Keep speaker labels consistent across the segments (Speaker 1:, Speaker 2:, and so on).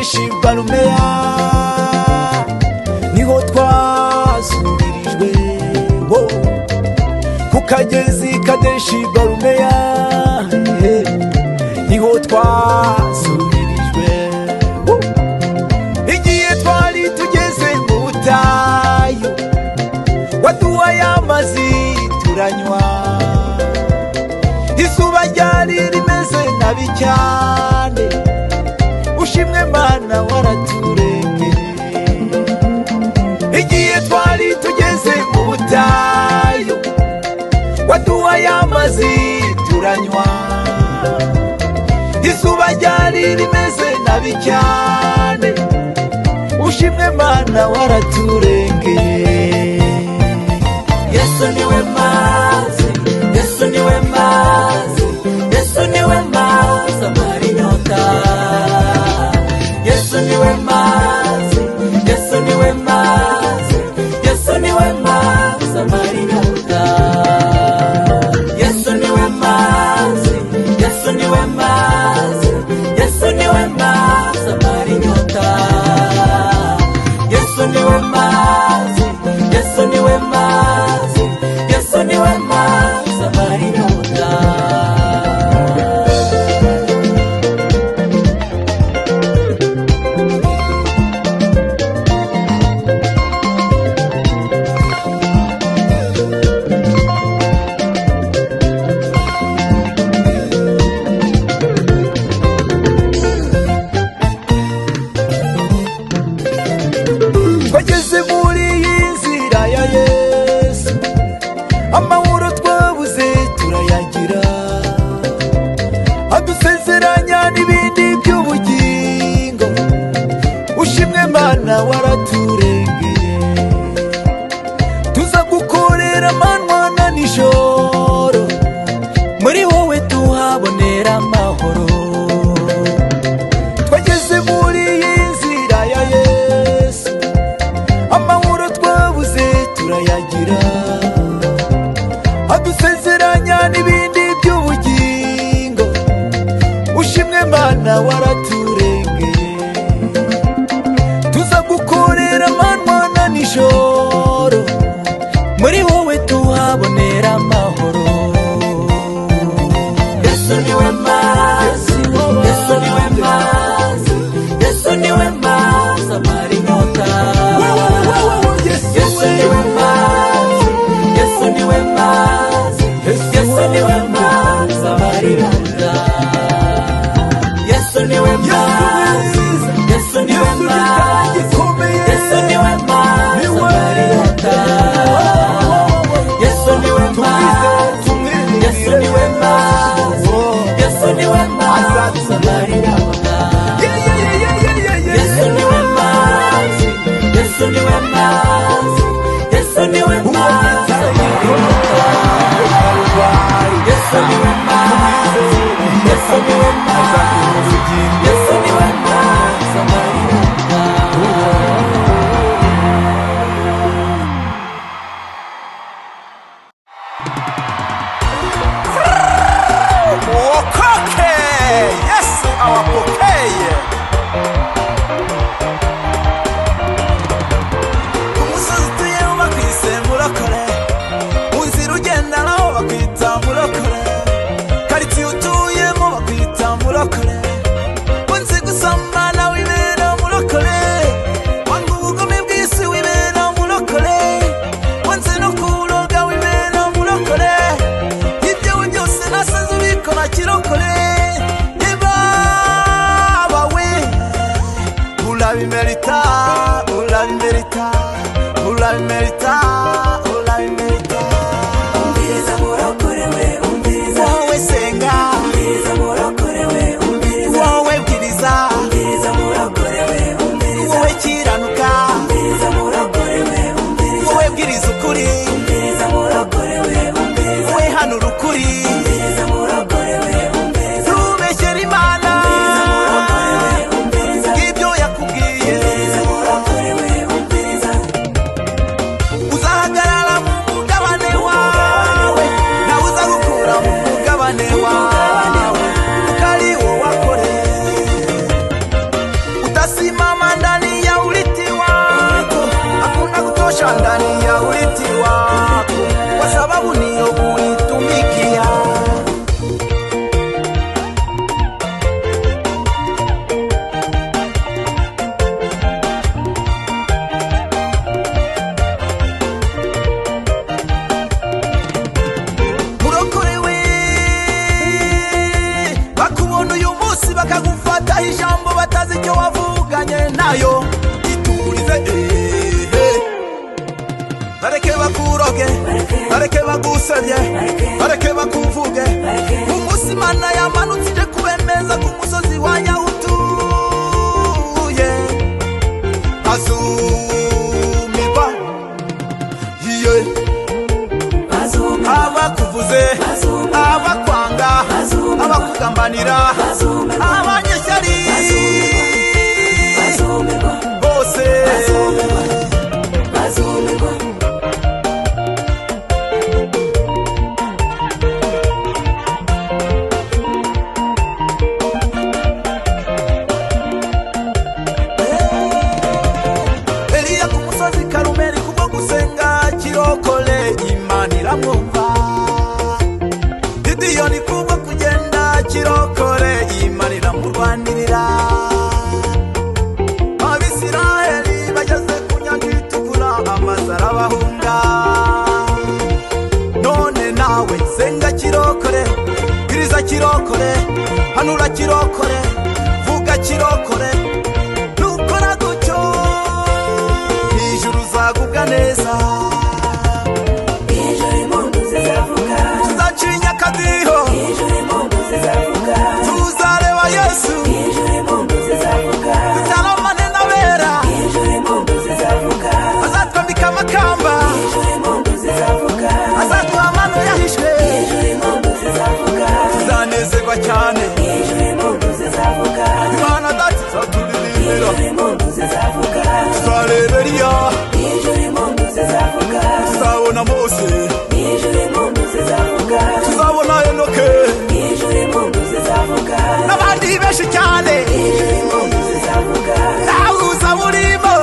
Speaker 1: Kadeshi Baruneya niho twasubirijwe ku kagezi Kadeshi Baruneya niho twasubirijwe igihe twari tugeze mu butayu waduhaye amazi turanywa izuba ryari rimeze nabi cyane ushimwe Mana waraturengeye igihe twari tugeze mu butayu waduhaye amazi turanywa izuba ryari rimeze nabi cyane ushimwe Mana waraturengeye Yesu niwe mazi Yesu niwe mazi Yesu niwe mazi amara inyota Yesu niwe mazi Yesu niwe mazi Yesu niwe mazi amara inyota Yesu niwe mazi Yesu niwe mazi Yesu niwe mazi amara inyota Yesu niwe mazi Yesu niwe mazi Yesu niwe mazi amara inyota twageze muri iyi nzira ya Yesu amahoro twabuze turayagira adusezeranya n'ibindi by'ubugingo ushimwe Mana waraturengeye tuza gukorera amanywa na nijoro muri wowe tuhabonera amahoro twageze muri iyi nzira ya Yesu amahoro twabuze turayagira adusezeranya n'ibindi by'ubugingo ushimwe Mana waraturengeye tuza gukorera amanywa na nijoro muri wowe tuhabonera amahoro Yesu niwe mazi Yesu niwe mazi Yesu niwe mazi amara inyota Yesu niwe mazi Yesu niwe mazi Yesu niwe mazi amara inyota Yesu niwe mazi Yesu niwe mazi Yesu niwe mazi amara inyota Yesu niwe mazi Yesu niwe mazi Yesu niwe mazi amara inyota Yesu niwe mazi Yesu niwe mazi Yesu niwe mazi Yesu niwe mazi Yesu niwe mazi Yesu niwe mazi amara inyota
Speaker 2: Wokoke Yesu awapokeye umusozi utuyeho bakwise murokore mu nzira ugenda naho bakwita murokore karitsiye utuyemo bakwita murokore unzi gusambana wibera murokore wanga ubugome bw'isi wibera murokore wanze no kuroga wibera murokore ibyawe byose nasanze ubikora kirokore bakuroge, bareke bagusebye, bareke bakuvuge. Umunsi Imana yamanutse ije kubemeza ku musozi wa Nyahutuye, azumirwa iye abakuvuze, abakwanga, abakugambanira, abanyeshyari bose Eliya ku musozi Karumeli kubwo gusenga kirokole Imana iramwumva. Gideyoni kubwo kugenda kirokole Imana iramurwanirira. Abisiraheli bageze ku nyanja itukura amazi arabahunga. None nawe senga kirokole, bwiriza kirokole, hanura kirokole, vuga kirokole. Nukora gutyo ijuru uzagubwa neza, tuzacinya akadiho, tuzareba Yesu, tutaramane n'abera, azatwambika amakamba, azaduha amano yahishwe, tuzanezerwa cyane. Imana data izaturirimbira, tuzareba Eliya, tuzabona Mose, tuzabona Enoke n'abandi benshi cyane. Nawe uzaba urimo.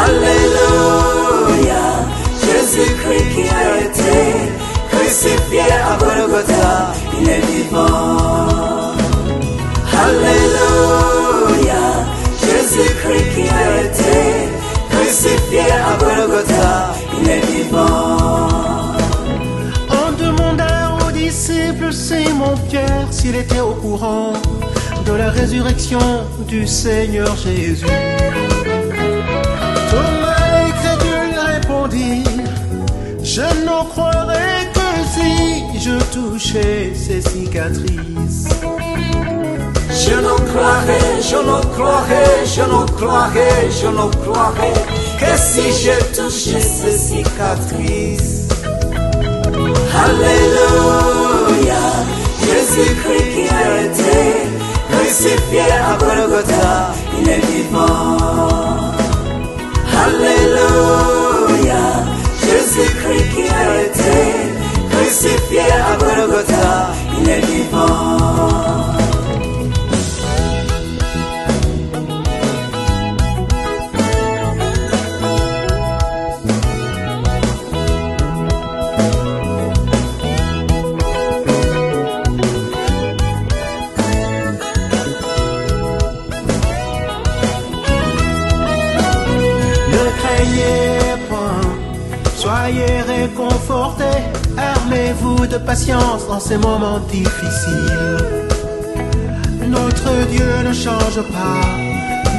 Speaker 1: Alléluia, Jésus-Christ qui a été crucifié à Golgotha, il est vivant. Alléluia, Jésus-Christ qui a été crucifié à Golgotha, il est vivant.
Speaker 3: On demanda aux disciples Simon-Pierre s'il était au courant de la résurrection du Seigneur Jésus. Thomas l'incrédule répondit: je n'en croirais que si je touchais ses cicatrices.
Speaker 1: Je n'en croirais, je n'en croirais, je n'en croirais, je n'en croirais que si je touchais ses cicatrices. Alléluia, Jésus-Christ qui a été crucifié à Golgotha, il est vivant. Alléluia, Jésus-Christ qui a été crucifié à Golgotha, il est vivant.
Speaker 3: Soyez réconfortés, armez-vous de patience dans ces moments difficiles. Notre Dieu ne change pas,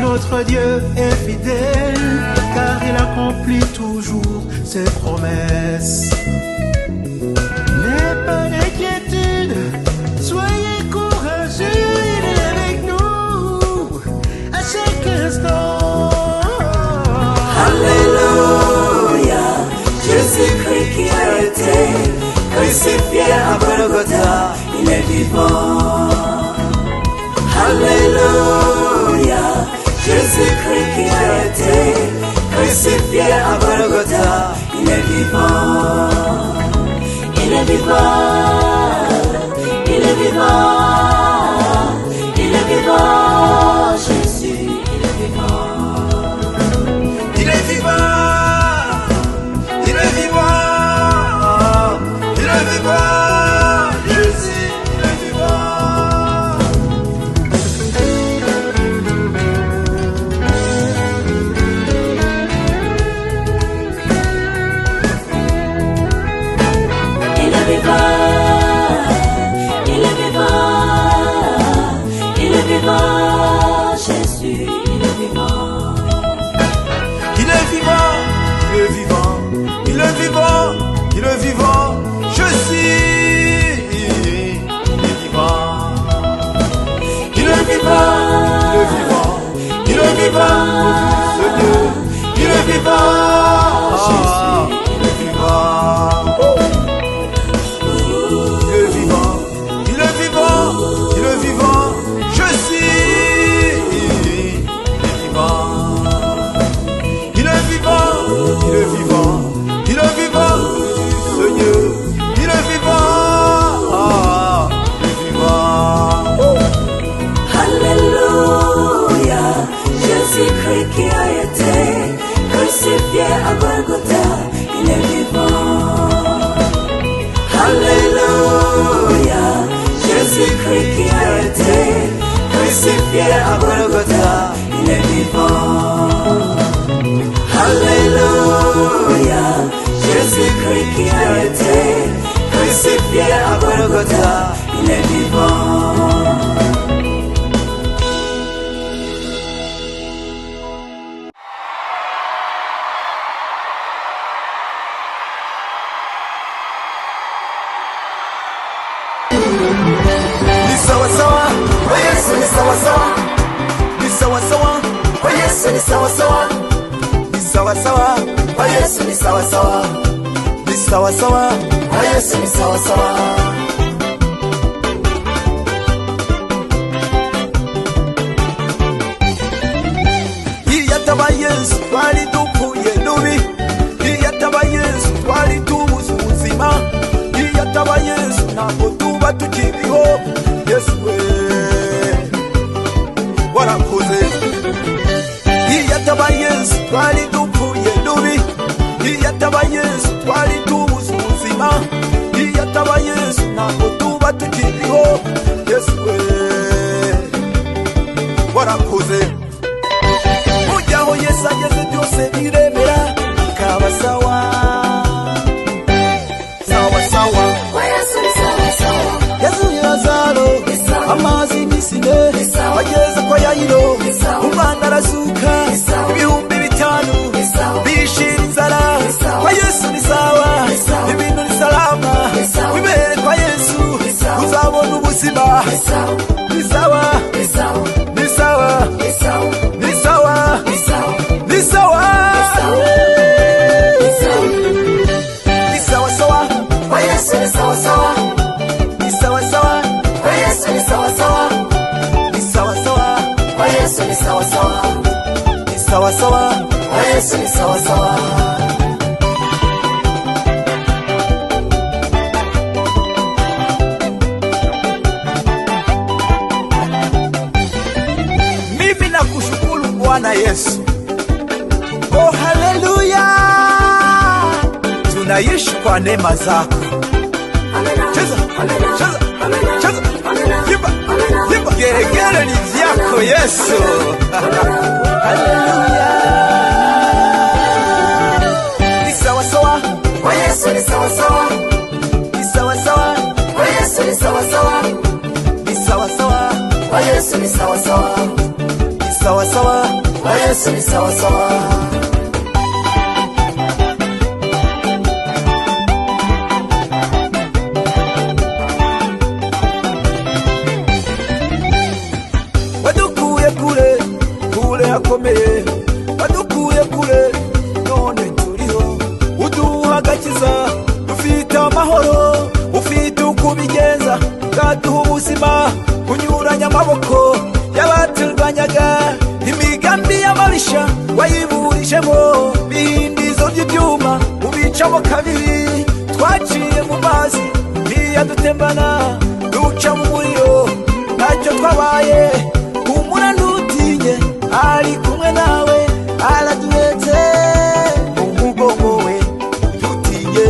Speaker 3: notre Dieu est fidèle, car il accomplit toujours ses promesses. N'ayez pas d'inquiétude, soyez courageux, il est avec nous à chaque instant.
Speaker 1: Alléluia, Jésus-Christ qui a été crucifié à Golgotha, il est vivant. Alléluia, Jésus-Christ qui a été crucifié à Golgotha. Il est vivant, il est vivant, il est vivant, il est vivant, Jésus, il est vivant.
Speaker 2: Il est vivant, il est vivant, il est vivant, Jésus, il est vivant.
Speaker 1: Il est vivant, il est vivant, il est vivant, Jésus, il est vivant.
Speaker 2: Il est vivant, il est vivant, il est vivant, il est vivant, je suis, il est vivant. Il est vivant, il est vivant, il est vivant, ce Dieu, il est vivant, Jésus, il est vivant. Il est vivant, il est vivant, il est vivant, je suis, il est vivant. Il est vivant, il est vivant, il est vivant, Seigneur, il est vivant, il est vivant.
Speaker 1: Alléluia, Jésus-Christ qui a été crucifié à Golgotha, il est vivant. Alléluia, Jésus-Christ qui a été crucifié à Golgotha, il est vivant. Alléluia, Jésus-Christ qui a été crucifié à Golgotha, il est vivant.
Speaker 2: Ni sawa sawa, kwa Yesu ni sawa sawa, ni sawa sawa, kwa Yesu ni sawa sawa, ni sawa sawa, kwa Yesu ni sawa sawa, ni sawa sawa, kwa Yesu ni sawa sawa. Iyataba Yesu twali dupfuye dubi, iyataba Yesu twali tubuze ubuzima, iyataba Yesu ntabwo tuba tukiriho. Yesu we warakoze. Iyataba Yesu twali dupfuye dubi, iyataba Yesu twali tubuze ubuzima, iyataba Yesu ntabwo tuba tukiriho. Yesu we warakoze. Ujyaho Yesu ageze byose biremera bikaba sawa sawa sawa.
Speaker 1: Kwa Yesu ni sawa sawa,
Speaker 2: Yesu ni Lazaro, amazi n'isine bageze kwa Yayiro, umwana arazuka, ibihumbi 5 bishira inzara. Kwa Yesu ni sawa, ibintu ni salama, wibere kwa Yesu uzabona ubuzima. Ni sawa, ni sawa, ni sawa, ni sawa, ni sawa, ni sawa, ni sawa sawa,
Speaker 1: kwa Yesu ni sawa sawa,
Speaker 2: ni sawa sawa,
Speaker 1: kwa Yesu ni sawa sawa,
Speaker 2: ni sawa sawa,
Speaker 1: kwa Yesu ni sawa sawa,
Speaker 2: ni sawa sawa,
Speaker 1: kwa Yesu ni sawa sawa.
Speaker 2: mimi nakushukuru Bwana Yesu. Oh, haleluya, tunaishi kwa neema zako. Cheza, cheza, cheza, yimba, yimba, geregere ni vyako Yesu. Haleluya. Ni sawa sawa,
Speaker 1: Kwa Yesu ni sawa sawa,
Speaker 2: ni sawa sawa,
Speaker 1: kwa Yesu ni sawa sawa,
Speaker 2: ni sawa sawa,
Speaker 1: kwa Yesu ni sawa sawa,
Speaker 2: ni sawa sawa,
Speaker 1: kwa Yesu ni sawa sawa.
Speaker 2: wadukuye kure kure hakomeye, wadukuye kure none turiho, uduha agakiza, dufite amahoro, ufite ukubigenza, bwaduha ubuzima, kunyuranya amaboko y'abaturwanyaga imigambi n'ububasha wayiburishemo bihindizo by'ibyuma ubicamo kabiri twaciye mu mazi ntiyadutembana duca mu muriro ntacyo twabaye humura ntutinye ari kumwe nawe araduhetse mu mugongo we ntutinye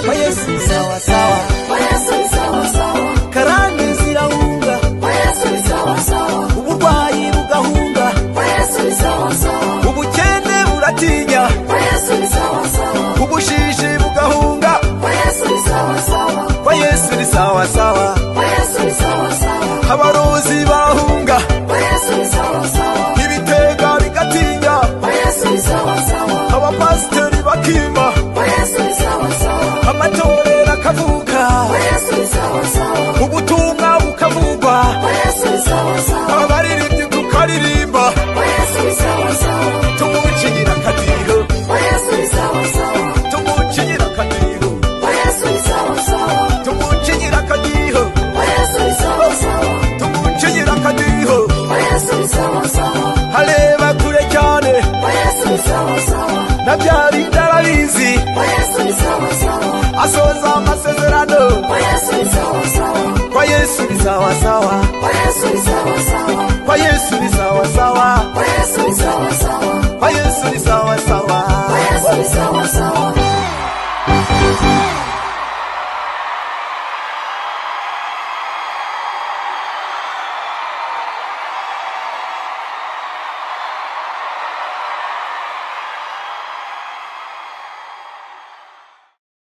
Speaker 2: kwa Yesu ni sawa sawa
Speaker 4: Kwa Yesu ni sawa sawa
Speaker 2: karande zirahunga
Speaker 4: Kwa Yesu ni sawa sawa
Speaker 2: uburwayi bugahunga
Speaker 4: Kwa Yesu ni sawa sawa
Speaker 2: ubukene buratinya
Speaker 4: Kwa Yesu ni sawa sawa
Speaker 2: ubushishi bugahunga
Speaker 4: Kwa Yesu ni sawa sawa
Speaker 2: kwa Yesu ni sawa sawa
Speaker 4: Kwa Yesu ni sawa sawa
Speaker 2: abarozi barahunga
Speaker 4: Kwa Yesu ni sawa sawa
Speaker 2: ibitega bigatinya
Speaker 4: Kwa Yesu ni sawa sawa
Speaker 2: abapasiteri bakima
Speaker 4: Kwa Yesu ni sawa sawa
Speaker 2: amatorero akavuka
Speaker 4: Kwa Yesu ni sawa sawa
Speaker 2: ubutumwa bukavugwa
Speaker 4: Kwa Yesu ni sawa sawa
Speaker 2: abaririmbyi tukaririmba
Speaker 4: Kwa Yesu ni sawa sawa
Speaker 2: tumucinyira akadiho
Speaker 4: Kwa Yesu ni sawa sawa
Speaker 2: tumucinyira akadiho
Speaker 4: Kwa Yesu ni sawa sawa
Speaker 2: tumucinyira akadiho
Speaker 4: Kwa Yesu ni sawa sawa
Speaker 2: tumucinyira akadiho
Speaker 4: Kwa Yesu ni sawa sawa
Speaker 2: hareba kure cyane
Speaker 4: Kwa Yesu ni sawa sawa
Speaker 2: na bya bindi arabizi
Speaker 4: Kwa Yesu ni sawa sawa
Speaker 2: asoza amasezerano
Speaker 4: Kwa Yesu ni sawa sawa
Speaker 2: kwa Yesu ni sawa sawa
Speaker 4: Kwa Yesu ni sawa sawa
Speaker 2: kwa Yesu ni sawa sawa
Speaker 4: Kwa Yesu ni sawa sawa
Speaker 2: kwa Yesu ni sawa sawa